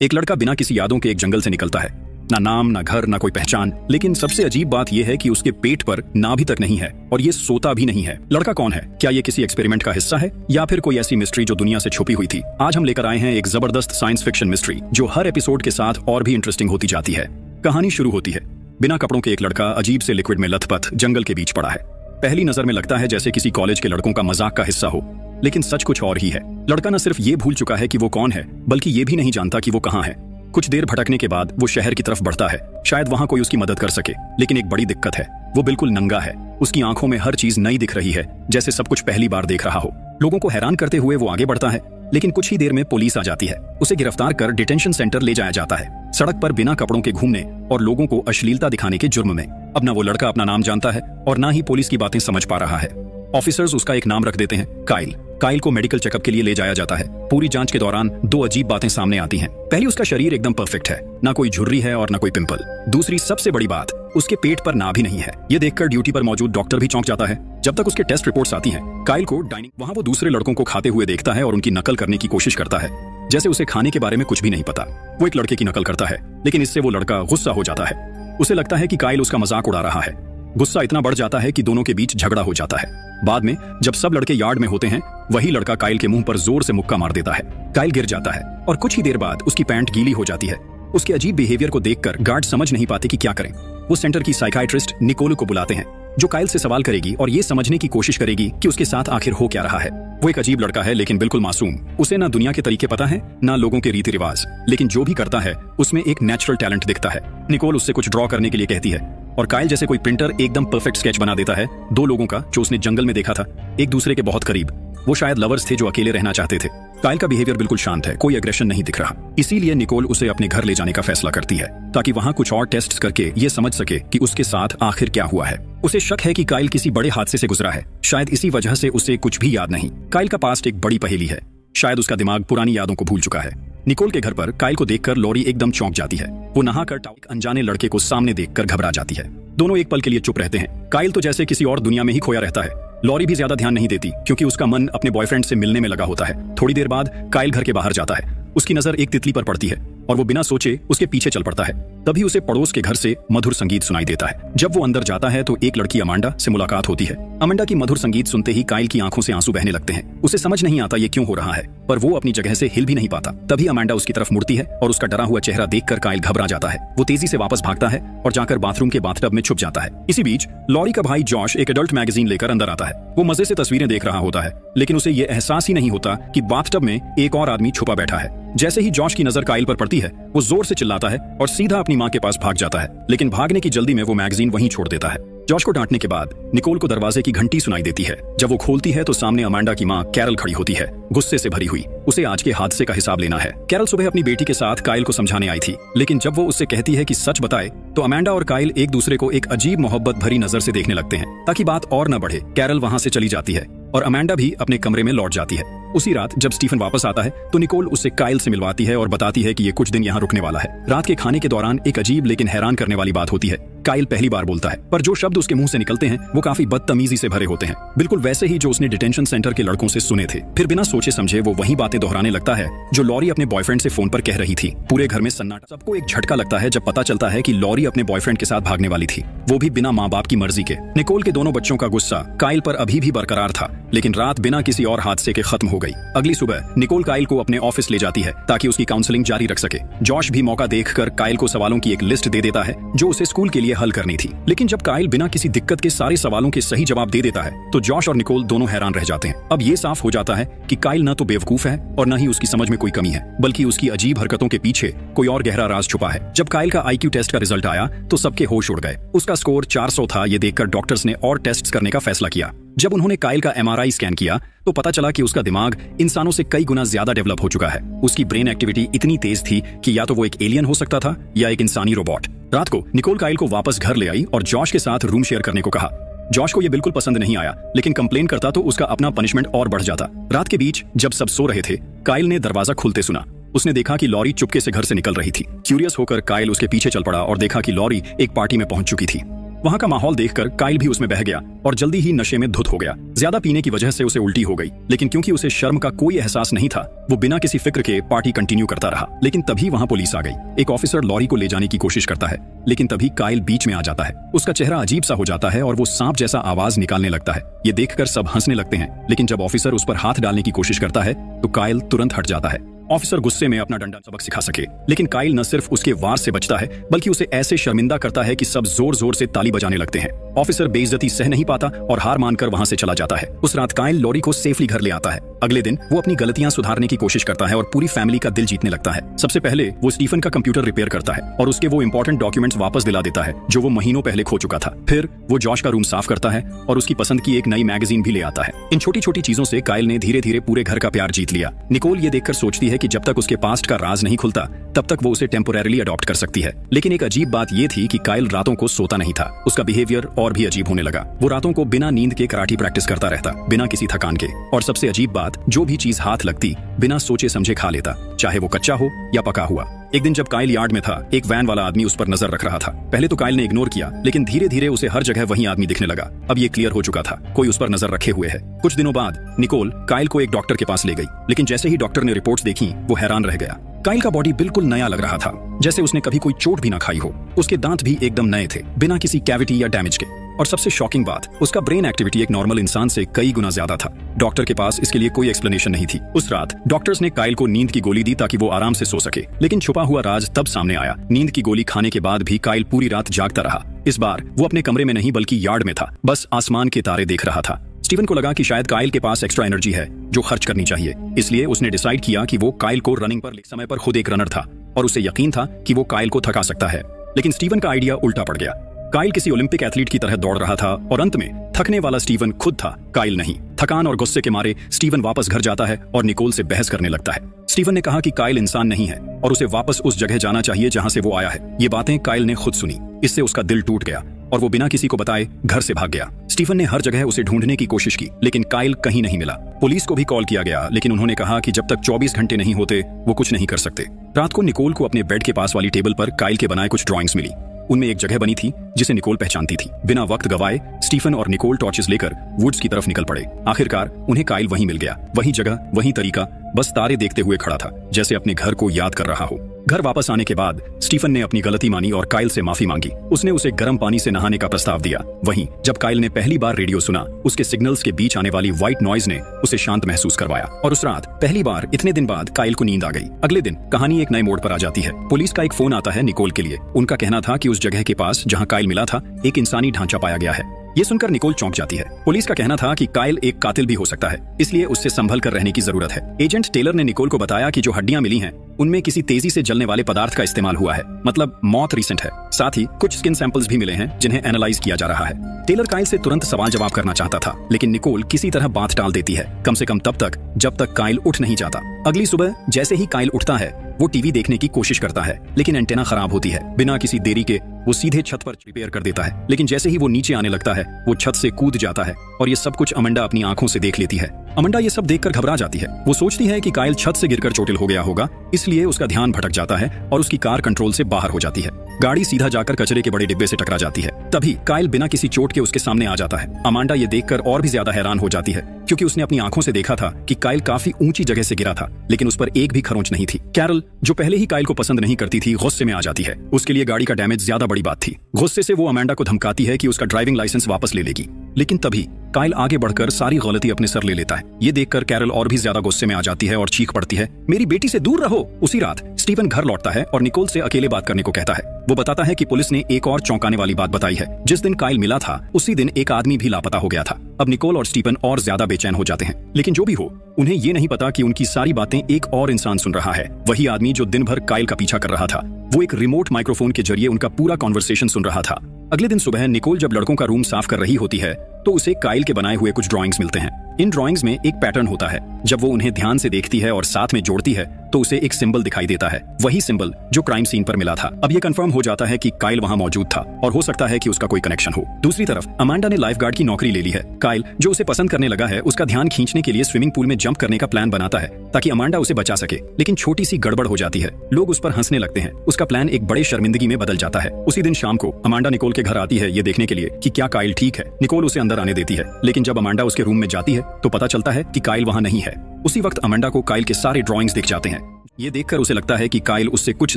एक लड़का बिना किसी यादों के एक जंगल से निकलता है। ना नाम, ना घर, ना कोई पहचान, लेकिन सबसे अजीब बात यह है कि उसके पेट पर नाभि तक नहीं है और ये सोता भी नहीं है। लड़का कौन है? क्या ये किसी एक्सपेरिमेंट का हिस्सा है या फिर कोई ऐसी मिस्ट्री जो दुनिया से छुपी हुई थी? आज हम लेकर आए हैं एक जबरदस्त साइंस फिक्शन मिस्ट्री जो हर एपिसोड के साथ और भी इंटरेस्टिंग होती जाती है। कहानी शुरू होती है। बिना कपड़ों के एक लड़का अजीब से लिक्विड में लथपथ जंगल के बीच पड़ा है। पहली नजर में लगता है जैसे किसी कॉलेज के लड़कों का मजाक का हिस्सा हो, लेकिन सच कुछ और ही है। लड़का न सिर्फ ये भूल चुका है कि वो कौन है, बल्कि ये भी नहीं जानता कि वो कहाँ है। कुछ देर भटकने के बाद वो शहर की तरफ बढ़ता है, शायद वहां कोई उसकी मदद कर सके। लेकिन एक बड़ी दिक्कत है, वो बिल्कुल नंगा है। उसकी आंखों में हर चीज नई दिख रही है, जैसे सब कुछ पहली बार देख रहा हो। लोगों को हैरान करते हुए वो आगे बढ़ता है, लेकिन कुछ ही देर में पुलिस आ जाती है। उसे गिरफ्तार कर डिटेंशन सेंटर ले जाया जाता है, सड़क पर बिना कपड़ों के घूमने और लोगों को अश्लीलता दिखाने के जुर्म में। अब ना वो लड़का अपना नाम जानता है और ना ही पुलिस की बातें समझ पा रहा है। ऑफिसर्स उसका एक नाम रख देते हैं, काइल। काइल को मेडिकल चेकअप के लिए ले जाया जाता है। पूरी जांच के दौरान दो अजीब बातें सामने आती हैं। पहली, उसका शरीर एकदम परफेक्ट है, ना कोई झुर्री है और ना कोई पिंपल। दूसरी सबसे बड़ी बात, उसके पेट पर नाभि नहीं है। ये देखकर ड्यूटी पर मौजूद डॉक्टर भी चौंक जाता है। जब तक उसके टेस्ट रिपोर्ट्स आती हैं, काइल को डाइनिंग वहां वो दूसरे लड़कों को खाते हुए देखता है और उनकी नकल करने की कोशिश करता है, जैसे उसे खाने के बारे में कुछ भी नहीं पता। वो एक लड़के की नकल करता है, लेकिन इससे वो लड़का गुस्सा हो जाता है। उसे लगता है कि काइल उसका मजाक उड़ा रहा है। गुस्सा इतना बढ़ जाता है कि दोनों के बीच झगड़ा हो जाता है। बाद में जब सब लड़के यार्ड में होते हैं, वही लड़का काइल के मुंह पर जोर से मुक्का मार देता है। काइल गिर जाता है और कुछ ही देर बाद उसकी पैंट गीली हो जाती है। उसके अजीब बिहेवियर को देखकर गार्ड समझ नहीं पाते कि क्या करें। वो सेंटर की साइकाइट्रिस्ट निकोल को बुलाते हैं, जो काइल से सवाल करेगी और ये समझने की कोशिश करेगी कि उसके साथ आखिर हो क्या रहा है। वो एक अजीब लड़का है, लेकिन बिल्कुल मासूम। उसे ना दुनिया के तरीके पता है, ना लोगों के रीति रिवाज, लेकिन जो भी करता है उसमें एक नेचुरल टैलेंट दिखता है। निकोल उससे कुछ ड्रॉ करने के लिए कहती है और काइल जैसे कोई प्रिंटर एकदम परफेक्ट स्केच बना देता है। दो लोगों का जो उसने जंगल में देखा था, एक दूसरे के बहुत करीब। वो शायद लवर्स थे जो अकेले रहना चाहते थे। काइल का बिहेवियर बिल्कुल शांत है, कोई एग्रेशन नहीं दिख रहा। इसीलिए निकोल उसे अपने घर ले जाने का फैसला करती है, ताकि वहां कुछ और टेस्ट्स करके ये समझ सके कि उसके साथ आखिर क्या हुआ है। उसे शक है कि काइल किसी बड़े हादसे से गुजरा है, शायद इसी वजह से उसे कुछ भी याद नहीं। काइल का पास्ट एक बड़ी पहेली है, शायद उसका दिमाग पुरानी यादों को भूल चुका है। निकोल के घर पर काइल को देखकर लॉरी एकदम चौंक जाती है। वो नहाकर एक अनजाने लड़के को सामने देखकर घबरा जाती है। दोनों एक पल के लिए चुप रहते हैं। काइल तो जैसे किसी और दुनिया में ही खोया रहता है। लॉरी भी ज्यादा ध्यान नहीं देती, क्योंकि उसका मन अपने बॉयफ्रेंड से मिलने में लगा होता है। थोड़ी देर बाद काइल घर के बाहर जाता है। उसकी नजर एक तितली पर पड़ती है और वो बिना सोचे उसके पीछे चल पड़ता है। तभी उसे पड़ोस के घर से मधुर संगीत सुनाई देता है। जब वो अंदर जाता है तो एक लड़की अमांडा से मुलाकात होती है। अमांडा की मधुर संगीत सुनते ही काइल की आंखों से आंसू बहने लगते हैं। उसे समझ नहीं आता ये क्यों हो रहा है, पर वो अपनी जगह से हिल भी नहीं पाता। तभी अमांडा उसकी तरफ मुड़ती है और उसका डरा हुआ चेहरा देखकर काइल घबरा जाता है। वो तेजी से वापस भागता है और जाकर बाथरूम के बाथटब में छुप जाता है। इसी बीच लॉरी का भाई जॉश एक एडल्ट मैगजीन लेकर अंदर आता है। वो मजे से तस्वीरें देख रहा होता है, लेकिन उसे ये एहसास ही नहीं होता कि बाथटब में एक और आदमी छुपा बैठा है। जैसे ही जॉश की नजर काइल पर पड़ती है, वो जोर से चिल्लाता है और सीधा अपनी माँ के पास भाग जाता है। लेकिन भागने की जल्दी में वो मैगजीन वहीं छोड़ देता है। जॉश को डांटने के बाद निकोल को दरवाजे की घंटी सुनाई देती है। जब वो खोलती है तो सामने अमांडा की माँ कैरल खड़ी होती है, गुस्से से भरी हुई। उसे आज के हादसे का हिसाब लेना है। कैरल सुबह अपनी बेटी के साथ काइल को समझाने आई थी, लेकिन जब वो उससे कहती है कि सच बताए, तो अमांडा और काइल एक दूसरे को एक अजीब मोहब्बत भरी नजर से देखने लगते हैं। ताकि बात और न बढ़े, कैरल वहां से चली जाती है और अमांडा भी अपने कमरे में लौट जाती है। उसी रात जब स्टीफन वापस आता है तो निकोल उससे काइल से मिलवाती है और बताती है कि ये कुछ दिन यहाँ रुकने वाला है। रात के खाने के दौरान एक अजीब लेकिन हैरान करने वाली बात होती है। काइल पहली बार बोलता है, पर जो शब्द उसके मुंह से निकलते हैं वो काफी बदतमीजी से भरे होते हैं, बिल्कुल वैसे ही जो उसने डिटेंशन सेंटर के लड़कों से सुने थे। फिर बिना सोचे समझे वो वही बातें दोहराने लगता है जो लॉरी अपने बॉयफ्रेंड से फोन पर कह रही थी। पूरे घर में सन्नाटा। सबको एक झटका लगता है जब पता चलता है कि लॉरी अपने बॉयफ्रेंड के साथ भागने वाली थी, वो भी बिना माँ बाप की मर्जी के। निकोल के दोनों बच्चों का गुस्सा काइल पर अभी भी बरकरार था, लेकिन रात बिना किसी और हादसे के खत्म हो गई। अगली सुबह निकोल काइल को अपने ऑफिस ले जाती है ताकि उसकी काउंसलिंग जारी रख सके। जॉश भी मौका देखकर काइल को सवालों की एक लिस्ट दे देता है जो उसे स्कूल के लिए हल करनी थी। लेकिन जब काइल बिना किसी दिक्कत के सारे सवालों के सही जवाब दे देता है तो जॉश और निकोल दोनों हैरान रह जाते हैं। अब ये साफ हो जाता है कि काइल न तो बेवकूफ है और न ही उसकी समझ में कोई कमी है, बल्कि उसकी अजीब हरकतों के पीछे कोई और गहरा राज छुपा है। जब काइल का IQ टेस्ट का रिजल्ट आया तो सबके होश उड़ गए। उसका स्कोर 400 था। ये देखकर डॉक्टर्स ने और टेस्ट करने का फैसला किया। जब उन्होंने काइल का MRI स्कैन किया तो पता चला कि उसका दिमाग इंसानों से कई गुना ज्यादा डेवलप हो चुका है। उसकी ब्रेन एक्टिविटी इतनी तेज थी कि या तो वो एक एलियन हो सकता था या एक इंसानी रोबोट। रात को निकोल काइल को वापस घर ले आई और जॉश के साथ रूम शेयर करने को कहा। जॉश को ये बिल्कुल पसंद नहीं आया, लेकिन कंप्लेन करता तो उसका अपना पनिशमेंट और बढ़ जाता। रात के बीच जब सब सो रहे थे, काइल ने दरवाजा खुलते सुना। उसने देखा कि लॉरी चुपके से घर से निकल रही थी। क्यूरियस होकर काइल उसके पीछे चल पड़ा और देखा कि लॉरी एक पार्टी में पहुंच चुकी थी। वहाँ का माहौल देखकर काइल भी उसमें बह गया और जल्दी ही नशे में धुत हो गया। ज्यादा पीने की वजह से उसे उल्टी हो गई, लेकिन क्योंकि उसे शर्म का कोई एहसास नहीं था, वो बिना किसी फिक्र के पार्टी कंटिन्यू करता रहा। लेकिन तभी वहाँ पुलिस आ गई। एक ऑफिसर लॉरी को ले जाने की कोशिश करता है, लेकिन तभी काइल बीच में आ जाता है। उसका चेहरा अजीब सा हो जाता है और वो सांप जैसा आवाज निकालने लगता है। ये देखकर सब हंसने लगते हैं, लेकिन जब ऑफिसर उस पर हाथ डालने की कोशिश करता है तो काइल तुरंत हट जाता है। ऑफिसर गुस्से में अपना डंडा सबक सिखा सके, लेकिन काइल न सिर्फ उसके वार से बचता है बल्कि उसे ऐसे शर्मिंदा करता है कि सब जोर जोर से ताली बजाने लगते हैं। ऑफिसर बेइज्जती सह नहीं पाता और हार मानकर वहां से चला जाता है। उस रात काइल लॉरी को सेफली घर ले आता है। अगले दिन वो अपनी गलतियां सुधारने की कोशिश करता है और पूरी फैमिली का दिल जीतने लगता है। सबसे पहले वो स्टीफन का कंप्यूटर रिपेयर करता है और उसके वो इंपॉर्टेंट डॉक्यूमेंट्स वापस दिला देता है जो वो महीनों पहले खो चुका था। फिर वो जॉश का रूम साफ करता है और उसकी पसंद की एक नई मैगजीन भी ले आता है। इन छोटी छोटी चीजों से काइल ने धीरे धीरे पूरे घर का प्यार जीत लिया। निकोल ये देखकर सोचती है कि जब तक उसके पास्ट का राज नहीं खुलता तब तक वो उसे टेम्पोरेरीली अडॉप्ट कर सकती है। लेकिन एक अजीब बात ये थी कि काइल रातों को सोता नहीं था। उसका बिहेवियर और भी अजीब होने लगा। वो रातों को बिना नींद के कराटे प्रैक्टिस करता रहता, बिना किसी थकान के। और सबसे अजीब बात, जो भी चीज हाथ लगती बिना सोचे समझे खा लेता, चाहे वो कच्चा हो या पका हुआ। एक दिन जब काइल यार्ड में था, एक वैन वाला आदमी उस पर नजर रख रहा था। पहले तो काइल ने इग्नोर किया, लेकिन धीरे धीरे उसे हर जगह वही आदमी दिखने लगा। अब ये क्लियर हो चुका था, कोई उस पर नजर रखे हुए है। कुछ दिनों बाद निकोल काइल को एक डॉक्टर के पास ले गई, लेकिन जैसे ही डॉक्टर ने रिपोर्ट्स देखी वो हैरान रह गया। काइल का बॉडी बिल्कुल नया लग रहा था, जैसे उसने कभी कोई चोट भी ना खाई हो। उसके दांत भी एकदम नए थे, बिना किसी कैविटी या डैमेज के। और सबसे शॉकिंग बात, उसका ब्रेन एक्टिविटी एक नॉर्मल इंसान से कई गुना ज्यादा था। डॉक्टर के पास इसके लिए कोई एक्सप्लेनेशन नहीं थी। उस रात डॉक्टर्स ने काइल को नींद की गोली दी ताकि वो आराम से सो सके, लेकिन छुपा हुआ राज तब सामने आया। नींद की गोली खाने के बाद भी काइल पूरी रात जागता रहा। इस बार वो अपने कमरे में नहीं बल्कि यार्ड में था, बस आसमान के तारे देख रहा था। स्टीफन को लगा कि शायद काइल के पास एक्स्ट्रा एनर्जी है जो खर्च करनी चाहिए, इसलिए उसने डिसाइड किया कि वो काइल को रनिंग पर समय पर खुद एक रनर था और उसे यकीन था कि वो काइल को थका सकता है। लेकिन स्टीफन का आइडिया उल्टा पड़ गया। काइल किसी ओलंपिक एथलीट की तरह दौड़ रहा था और अंत में थकने वाला स्टीफन खुद था, काइल नहीं। थकान और गुस्से के मारे स्टीफन वापस घर जाता है और निकोल से बहस करने लगता है। स्टीफन ने कहा कि काइल इंसान नहीं है और उसे वापस उस जगह जाना चाहिए जहां से वो आया है। ये बातें काइल ने खुद सुनी, इससे उसका दिल टूट गया और वो बिना किसी को बताए घर से भाग गया। स्टीफन ने हर जगह उसे ढूंढने की कोशिश की, लेकिन काइल कहीं नहीं मिला। पुलिस को भी कॉल किया गया, लेकिन उन्होंने कहा कि जब तक 24 घंटे नहीं होते वो कुछ नहीं कर सकते। रात को निकोल को अपने बेड के पास वाली टेबल पर काइल के बनाए कुछ ड्राइंग्स मिली। उनमें एक जगह बनी थी जिसे निकोल पहचानती थी। बिना वक्त गवाए स्टीफन और निकोल टॉर्चेस लेकर वुड्स की तरफ निकल पड़े। आखिरकार उन्हें काइल वहीं मिल गया, वही जगह, वही तरीका, बस तारे देखते हुए खड़ा था, जैसे अपने घर को याद कर रहा हो। घर वापस आने के बाद स्टीफन ने अपनी गलती मानी और काइल से माफी मांगी। उसने उसे गर्म पानी से नहाने का प्रस्ताव दिया। वहीं जब काइल ने पहली बार रेडियो सुना, उसके सिग्नल्स के बीच आने वाली व्हाइट नॉइज ने उसे शांत महसूस करवाया। और उस रात पहली बार इतने दिन बाद काइल को नींद आ गई। अगले दिन कहानी एक नए मोड़ पर आ जाती है। पुलिस का एक फोन आता है निकोल के लिए। उनका कहना था कि उस जगह के पास जहां काइल मिला था एक इंसानी ढांचा पाया गया है। ये सुनकर निकोल चौंक जाती है। पुलिस का कहना था कि काइल एक कातिल भी हो सकता है, इसलिए उससे संभल कर रहने की जरूरत है। एजेंट टेलर ने निकोल को बताया कि जो हड्डियां मिली हैं उनमें किसी तेजी से जलने वाले पदार्थ का इस्तेमाल हुआ है, मतलब मौत रिसेंट है। साथ ही कुछ स्किन सैंपल्स भी मिले हैं जिन्हें एनालाइज किया जा रहा है। टेलर काइल से तुरंत सवाल जवाब करना चाहता था, लेकिन निकोल किसी तरह बात टाल देती है, कम से कम तब तक जब तक काइल उठ नहीं जाता। अगली सुबह जैसे ही काइल उठता है वो टीवी देखने की कोशिश करता है, लेकिन एंटेना खराब होती है। बिना किसी देरी के वो सीधे छत पर रिपेयर कर देता है, लेकिन जैसे ही वो नीचे आने लगता है वो छत से कूद जाता है और ये सब कुछ अमंडा अपनी आंखों से देख लेती है। अमंडा ये सब देखकर घबरा जाती है। वो सोचती है कि काइल छत से गिरकर चोटिल हो गया होगा, इसलिए उसका ध्यान भटक जाता है और उसकी कार कंट्रोल से बाहर हो जाती है। गाड़ी सीधा जाकर कचरे के बड़े डिब्बे से टकरा जाती है। तभी काइल बिना किसी चोट के उसके सामने आ जाता है। अमांडा ये देखकर और भी ज्यादा हैरान हो जाती है, क्योंकि उसने अपनी आंखों से देखा था कि काइल काफी ऊंची जगह से गिरा था, लेकिन उस पर एक भी खरोंच नहीं थी। कैरल, जो पहले ही काइल को पसंद नहीं करती थी, गुस्से में आ जाती है। उसके लिए गाड़ी का डैमेज ज्यादा बड़ी बात थी। गुस्से से वो अमांडा को धमकाती है कि उसका ड्राइविंग लाइसेंस वापस ले लेगी, लेकिन तभी काइल आगे बढ़कर सारी गलती अपने सर ले लेता है। ये देखकर कैरल और भी ज्यादा गुस्से में आ जाती है और चीख पड़ती है, मेरी बेटी से दूर रहो। उसी रात स्टीफन घर लौटता है और निकोल से अकेले बात करने को कहता है। वो बताता है कि पुलिस ने एक और चौंकाने वाली बात बताई है। जिस दिन काइल मिला था उसी दिन एक आदमी भी लापता हो गया था। अब निकोल और स्टीफन और ज्यादा बेचैन हो जाते हैं, लेकिन जो भी हो उन्हें ये नहीं पता कि उनकी सारी बातें एक और इंसान सुन रहा है। वही आदमी जो दिन भर काइल का पीछा कर रहा था। वो एक रिमोट माइक्रोफोन के जरिए उनका पूरा कॉन्वर्सेशन सुन रहा था। अगले दिन सुबह निकोल जब लड़कों का रूम साफ कर रही होती है तो उसे काइल के बनाए हुए कुछ ड्राइंग्स मिलते हैं। इन ड्राइंग्स में एक पैटर्न होता है। जब वो उन्हें ध्यान से देखती है और साथ में जोड़ती है तो उसे एक सिंबल दिखाई देता है, वही सिंबल जो क्राइम सीन पर मिला था। अब ये कंफर्म हो जाता है कि काइल वहां मौजूद था और हो सकता है कि उसका कोई कनेक्शन हो। दूसरी तरफ अमांडा ने लाइफगार्ड की नौकरी ले ली है। काइल, जो उसे पसंद करने लगा है, उसका ध्यान खींचने के लिए स्विमिंग पूल में जंप करने का प्लान बनाता है ताकि अमांडा उसे बचा सके, लेकिन छोटी सी गड़बड़ हो जाती है। लोग उस पर हंसने लगते हैं। उसका प्लान एक बड़े शर्मिंदगी में बदल जाता है। उसी दिन शाम को अमांडा निकोल के घर आती है ये देखने के लिए कि क्या काइल ठीक है। निकोल उसे अंदर आने देती है, लेकिन जब अमांडा उसके रूम में जाती है तो पता चलता है कि काइल वहां नहीं है। उसी वक्त अमांडा को काइल के सारे ड्राइंग्स दिख जाते हैं। ये देखकर उसे लगता है कि काइल उससे कुछ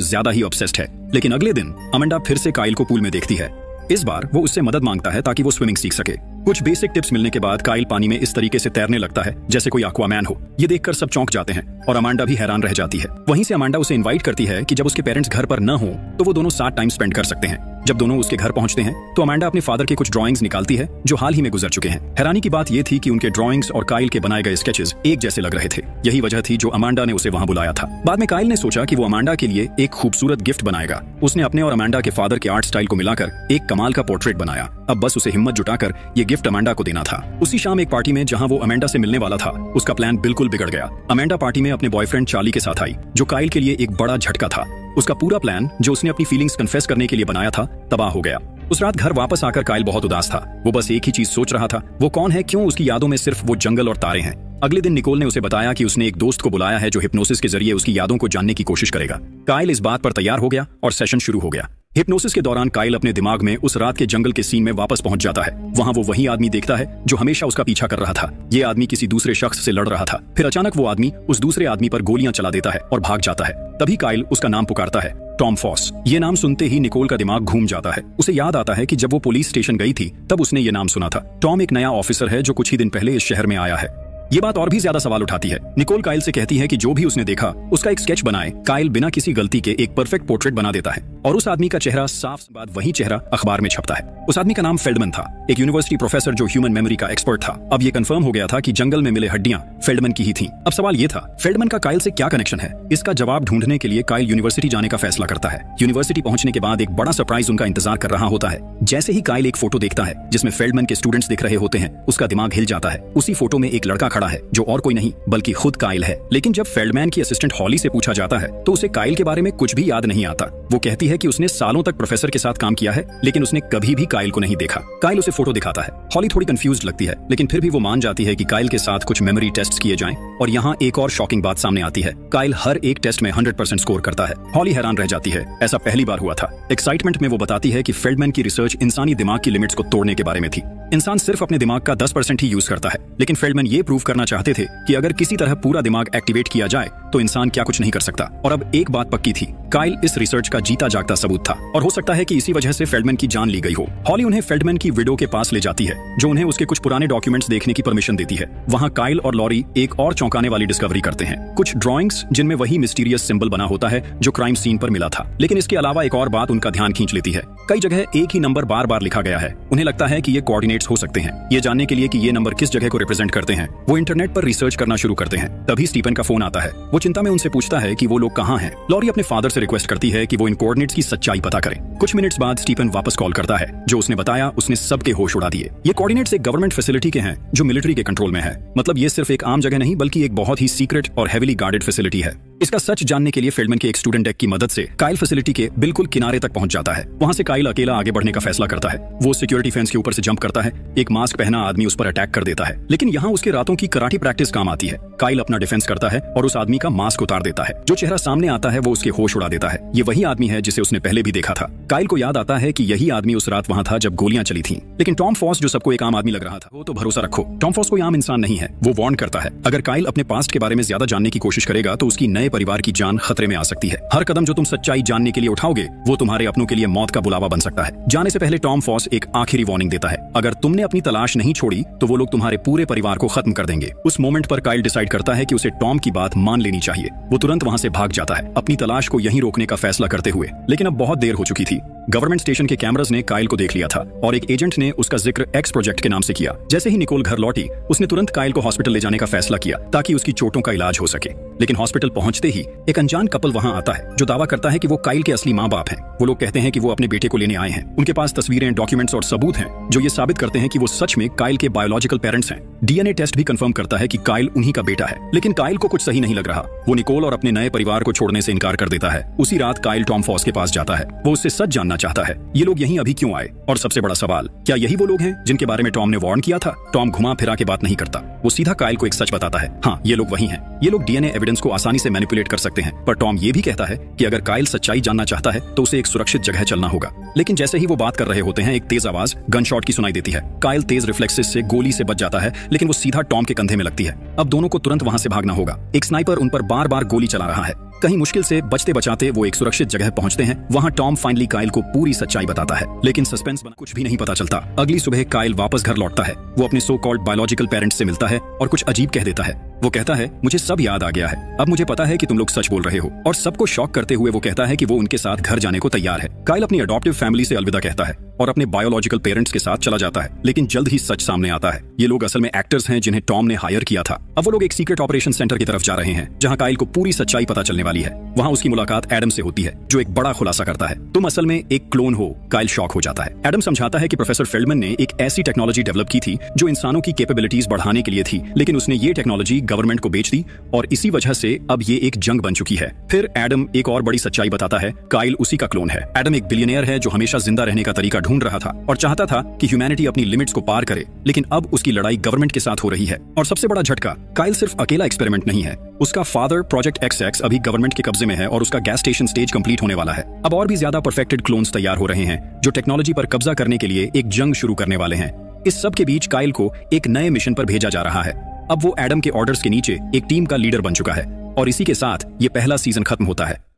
ज्यादा ही ऑब्सेस्ड है। लेकिन अगले दिन अमांडा फिर से काइल को पूल में देखती है। इस बार वो उससे मदद मांगता है ताकि वो स्विमिंग सीख सके। कुछ बेसिक टिप्स मिलने के बाद काइल पानी में इस तरीके से तैरने लगता है जैसे कोई एक्वामैन हो। ये देखकर सब चौंक जाते हैं और अमांडा भी हैरान रह जाती है। वहीं से अमांडा उसे इनवाइट करती है कि जब उसके पेरेंट्स घर पर न हो तो वो दोनों साथ टाइम स्पेंड कर सकते हैं। जब दोनों उसके घर पहुंचते हैं तो अमांडा अपने फादर के कुछ ड्राइंग्स निकालती है जो हाल ही में गुजर चुके हैं। हैरानी की बात ये थी कि उनके ड्राइंग्स और काइल के बनाए गए स्केचेस एक जैसे लग रहे थे। यही वजह थी जो अमांडा ने उसे वहां बुलाया था। बाद में काइल ने सोचा कि वो अमांडा के लिए एक खूबसूरत गिफ्ट बनाएगा। उसने अपने और अमांडा के फादर के आर्ट स्टाइल को मिलाकर एक कमाल का पोर्ट्रेट बनाया। अब बस उसे हिम्मत जुटाकर ये गिफ्ट अमांडा को देना था। उसी शाम एक पार्टी में जहां वो अमांडा से मिलने वाला था, उसका प्लान बिल्कुल बिगड़ गया। अमांडा पार्टी में अपने बॉयफ्रेंड चार्ली के साथ आई, जो काइल के लिए एक बड़ा झटका था। उसका पूरा प्लान जो उसने अपनी फीलिंग्स कन्फेस करने के लिए बनाया था तबाह हो गया। उस रात घर वापस आकर काइल बहुत उदास था। वो बस एक ही चीज सोच रहा था, वो कौन है, क्यों उसकी यादों में सिर्फ वो जंगल और तारे हैं। अगले दिन निकोल ने उसे बताया कि उसने एक दोस्त को बुलाया है जो हिप्नोसिस के जरिए उसकी यादों को जानने की कोशिश करेगा। काइल इस बात पर तैयार हो गया और सेशन शुरू हो गया। हिप्नोसिस के दौरान काइल अपने दिमाग में उस रात के जंगल के सीन में वापस पहुंच जाता है। वहां वो वही आदमी देखता है जो हमेशा उसका पीछा कर रहा था। ये आदमी किसी दूसरे शख्स से लड़ रहा था। फिर अचानक वो आदमी उस दूसरे आदमी पर गोलियां चला देता है और भाग जाता है। तभी काइल उसका नाम पुकारता है, टॉम फॉस। ये नाम सुनते ही निकोल का दिमाग घूम जाता है। उसे याद आता है कि जब वो पुलिस स्टेशन गई थी तब उसने ये नाम सुना था। टॉम एक नया ऑफिसर है जो कुछ ही दिन पहले इस शहर में आया है। ये बात और भी ज्यादा सवाल उठाती है। निकोल काइल से कहती है कि जो भी उसने देखा उसका एक स्केच बनाए। काइल बिना किसी गलती के एक परफेक्ट पोर्ट्रेट बना देता है और उस आदमी का चेहरा साफ बात वही चेहरा अखबार में छपता है। उस आदमी का नाम फेल्डमैन था, एक यूनिवर्सिटी प्रोफेसर जो ह्यूमन मेमोरी का एक्सपर्ट था। अब ये कंफर्म हो गया था कि जंगल में मिले हड्डियां फेल्डमैन की ही थीं। अब सवाल ये था, फेल्डमैन का काइल से क्या कनेक्शन है? इसका जवाब ढूंढने के लिए काइल यूनिवर्सिटी जाने का फैसला करता है। यूनिवर्सिटी पहुंचने के बाद एक बड़ा सरप्राइज उनका इंतजार कर रहा होता है। जैसे ही काइल एक फोटो देखता है जिसमें फेल्डमैन के स्टूडेंट्स दिख रहे होते हैं, उसका दिमाग हिल जाता है। उसी फोटो में एक लड़का खड़ा है जो और कोई नहीं बल्कि खुद काइल है। लेकिन जब फेल्डमैन की असिस्टेंट हॉली से पूछा जाता है तो उसे काइल के बारे में कुछ भी याद नहीं आता। वो कहती है कि उसने सालों तक प्रोफेसर के साथ काम किया है लेकिन उसने कभी भी काइल को नहीं देखा। काइल उसे फोटो दिखाता है। हॉली थोड़ी कंफ्यूज्ड लगती है लेकिन फिर भी वो मान जाती है कि काइल के साथ कुछ मेमोरी टेस्ट किए जाएं। और यहाँ एक और शॉकिंग बात सामने आती है, काइल हर एक टेस्ट में 100% स्कोर करता है। हॉली हैरान रह जाती है, ऐसा पहली बार हुआ था। एक्साइटमेंट में वो बताती है कि फेल्डमैन की रिसर्च इंसानी दिमाग की लिमिट्स को तोड़ने के बारे में थी। इंसान सिर्फ अपने दिमाग का 10% ही यूज करता है, लेकिन फेल्डमैन ये प्रूव करना चाहते थे कि अगर किसी तरह पूरा दिमाग एक्टिवेट किया जाए तो इंसान क्या कुछ नहीं कर सकता। और अब एक बात पक्की थी, काइल इस रिसर्च का जीता जागता सबूत था और हो सकता है कि इसी वजह से फेल्डमैन की जान ली गई हो। हॉली उन्हें फेल्डमैन की विडो के पास ले जाती है जो उन्हें उसके कुछ पुराने डॉक्यूमेंट्स देखने की परमिशन देती है। वहां काइल और लॉरी एक और चौंकाने वाली डिस्कवरी करते हैं, कुछ ड्राइंग्स जिनमें वही मिस्टीरियस सिंबल बना होता है जो क्राइम सीन पर मिला था। लेकिन इसके अलावा एक और बात उनका ध्यान खींच लेती है, कई जगह एक ही नंबर बार बार लिखा गया है। उन्हें लगता है कि ये कोऑर्डिनेट्स हो सकते हैं। ये जानने के लिए कि ये नंबर किस जगह को रिप्रेजेंट करते हैं वो इंटरनेट पर रिसर्च करना शुरू करते हैं। तभी स्टीफन का फोन आता है। वो चिंता में उनसे पूछता है कि वो लोग कहाँ हैं। लॉरी अपने फादर से रिक्वेस्ट करती है कि वो इन कोऑर्डिनेट्स की सच्चाई पता करें। कुछ मिनट्स बाद स्टीफन वापस कॉल करता है। जो उसने बताया उसने सबके होश उड़ा दिए। ये कोऑर्डिनेट्स एक गवर्नमेंट फैसिलिटी के हैं जो मिलिट्री के कंट्रोल में है। मतलब ये सिर्फ एक आम जगह नहीं बल्कि एक बहुत ही सीक्रेट और हेवीली गार्डेड फैसिलिटी है। इसका सच जानने के लिए फेल्डमैन के एक स्टूडेंट डेक की मदद से काइल फैसिलिटी के बिल्कुल किनारे तक पहुंच जाता है। वहां से काइल अकेला आगे बढ़ने का फैसला करता है। वो सिक्योरिटी फेंस के ऊपर से जंप करता है। एक मास्क पहना आदमी उस पर अटैक कर देता है, लेकिन यहाँ उसके रातों की कराटे प्रैक्टिस काम आती है। काइल अपना डिफेंस करता है और उस आदमी का मास्क उतार देता है। जो चेहरा सामने आता है वो उसके होश उड़ा देता है। ये वही आदमी है जिसे उसने पहले भी देखा था। काइल को याद आता है कि यही आदमी उस रात वहां था जब गोलियां चली थीं। लेकिन टॉम फॉस जो सबको एक आम आदमी लग रहा था, वो तो भरोसा रखो, टॉम फॉस कोई आम इंसान नहीं है। वो वार्न करता है, अगर काइल अपने पास्ट के बारे में ज्यादा जानने की कोशिश करेगा तो उसकी नए परिवार की जान खतरे में आ सकती है। हर कदम जो तुम सच्चाई जानने के लिए उठाओगे वो तुम्हारे अपनों के लिए मौत का बुलावा बन सकता है। जाने से पहले टॉम फॉस एक आखिरी वार्निंग देता है, अगर तुमने अपनी तलाश नहीं छोड़ी तो वो लोग तुम्हारे पूरे परिवार को खत्म कर देंगे। उस मोमेंट पर काइल डिसाइड करता है कि उसे टॉम की बात मान लेनी चाहिए। वो तुरंत वहां से भाग जाता है, अपनी तलाश को यहीं रोकने का फैसला करते हुए। लेकिन अब बहुत देर हो चुकी थी। गवर्नमेंट स्टेशन के कैमरास ने काइल को देख लिया था और एक एजेंट ने उसका जिक्र एक्स प्रोजेक्ट के नाम से किया। जैसे ही निकोल घर लौटी, उसने तुरंत काइल को हॉस्पिटल ले जाने का फैसला किया ताकि उसकी चोटों का इलाज हो सके। लेकिन हॉस्पिटल पहुंचते ही एक अनजान कपल वहां आता है जो दावा करता है कि वो काइल के असली माँ बाप हैं। वो लोग कहते हैं कि वो अपने बेटे को लेने आए हैं। उनके पास तस्वीरें, डॉक्यूमेंट्स और सबूत हैं जो ये साबित करते हैं कि वो सच में काइल के बायोलॉजिकल पेरेंट्स हैं। डीएनए टेस्ट भी कंफर्म करता है कि काइल उन्हीं का बेटा है। लेकिन काइल को कुछ सही नहीं लग रहा। वो निकोल और अपने नए परिवार को छोड़ने से इनकार कर देता है। उसी रात काइल टॉम फॉस के पास जाता है। वो उससे सच जानना चाहता है, ये लोग यहीं अभी क्यों आए? और सबसे बड़ा सवाल, क्या यही वो लोग हैं जिनके बारे में टॉम ने वार्न किया था? टॉम घुमा फिरा के बात नहीं करता। वो सीधा काइल को एक सच बताता है, हाँ, ये लोग वही हैं। ये लोग डीएनए एविडेंस को आसानी से मैनिपुलेट कर सकते हैं। पर टॉम ये भी कहता है कि अगर काइल सच्चाई जानना चाहता है तो उसे एक सुरक्षित जगह चलना होगा। लेकिन जैसे ही वो बात कर रहे होते हैं, एक तेज आवाज गन शॉट की सुनाई देती है। काइल तेज रिफ्लेक्सेस से गोली से बच जाता है, लेकिन वो सीधा टॉम के कंधे में लगती है। अब दोनों को तुरंत वहां से भागना होगा। एक स्नाइपर उन पर बार बार गोली चला रहा है। कहीं मुश्किल से बचते बचाते वो एक सुरक्षित जगह पहुंचते हैं। वहां टॉम फाइनली काइल को पूरी सच्चाई बताता है, लेकिन सस्पेंस बना कुछ भी नहीं पता चलता। अगली सुबह काइल वापस घर लौटता है। वो अपने सो कॉल्ड बायोलॉजिकल पेरेंट्स से मिलता है और कुछ अजीब कह देता है। वो कहता है, मुझे सब याद आ गया है। अब मुझे पता है कि तुम लोग सच बोल रहे हो। और सबको शॉक करते हुए वो कहता है कि वो उनके साथ घर जाने को तैयार है। काइल अपनी अडॉप्टिव फैमिली से अलविदा कहता है और अपने बायोलॉजिकल पेरेंट्स के साथ चला जाता है। लेकिन जल्द ही सच सामने आता है। ये लोग असल में एक्टर्स हैं जिन्हें टॉम ने हायर किया था। अब वो लोग एक सीक्रेट ऑपरेशन सेंटर की तरफ जा रहे हैं जहां काइल को पूरी सच्चाई पता चलने वाली है। वहां उसकी मुलाकात एडम से होती है जो एक बड़ा खुलासा करता है, तुम असल में एक क्लोन हो। काइल शॉक हो जाता है। एडम समझाता है कि प्रोफेसर फेल्डमैन ने एक ऐसी टेक्नोलॉजी डेवलप की थी जो इंसानों की कैपेबिलिटीज बढ़ाने के लिए थी, लेकिन उसने ये टेक्नोलॉजी गवर्नमेंट को बेच दी और इसी वजह से अब ये एक जंग बन चुकी है। फिर एडम एक और बड़ी सच्चाई बताता है, काइल उसी का क्लोन है। एडम एक बिलियनियर है जो हमेशा जिंदा रहने का तरीका ढूंढ रहा था और चाहता था कि ह्यूमैनिटी अपनी लिमिट्स को पार करे, लेकिन अब उसकी लड़ाई गवर्नमेंट के साथ हो रही है। और सबसे बड़ा झटका, काइल सिर्फ अकेला एक्सपेरिमेंट नहीं है। उसका फादर प्रोजेक्ट XX अभी गवर्नमेंट के कब्जे में है और उसका गैस स्टेशन स्टेज कंप्लीट होने वाला है। अब और भी ज्यादा परफेक्टेड क्लोन्स तैयार हो रहे हैं जो टेक्नोलॉजी पर कब्जा करने के लिए एक जंग शुरू करने वाले हैं। इस सब के बीच काइल को एक नए मिशन पर भेजा जा रहा है। अब वो एडम के ऑर्डर्स के नीचे एक टीम का लीडर बन चुका है और इसी के साथ ये पहला सीजन खत्म होता है।